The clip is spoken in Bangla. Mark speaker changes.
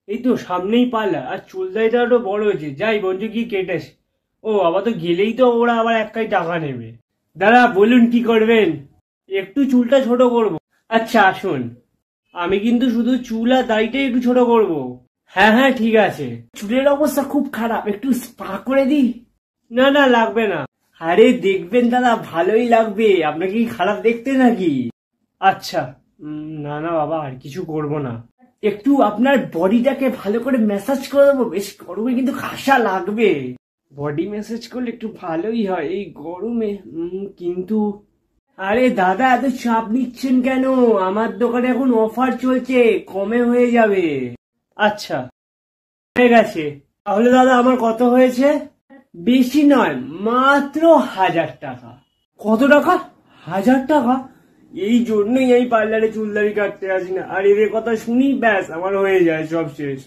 Speaker 1: এই তো সামনেই পার্লার, আর চুলদারিটা একটু বড় হয়েছে, যাই বঞ্চ কি কেটেছে। ও আবার তো গেলেই তো ওরা আবার একটাই টাকা নেবে। দাদা বলুন কি করবেন? একটু চুলটা ছোট করব। আচ্ছা আসুন, আমি কিন্তু শুধু চুল আর দাড়িটাই একটু ছোট করব। হ্যাঁ হ্যাঁ ঠিক আছে। চুলের অবস্থা খুব খারাপ, একটু স্পা করে দিই। না না লাগবে না। আরে দেখবেন দাদা, ভালোই লাগবে। আপনাকে কি খারাপ দেখতে নাকি? আচ্ছা। না না বাবা, আর কিছু করব না। একটু আপনার বডিটাকে ভালো করে ম্যাসাজ করে দেবো, বেশ গরমে কিন্তু খাসা লাগবে। বডি ম্যাসাজ করলে একটু ভালোই হয় এই গরমে। কিন্তু আরে দাদা এত চাপ নিচ্ছেন কেন? আমার দোকানে এখন অফার চলছে, কমে হয়ে যাবে। আচ্ছা হয়ে গেছে। তাহলে দাদা আমার কত হয়েছে? বেশি নয়, মাত্র 1000 টাকা। কত টাকা? 1000 টাকা? এই জন্যই এই পার্লারে চুলদারি কাটতে আসি না, আর এদের কথা শুনি ব্যাস আমার হয়ে যায় সব শেষ।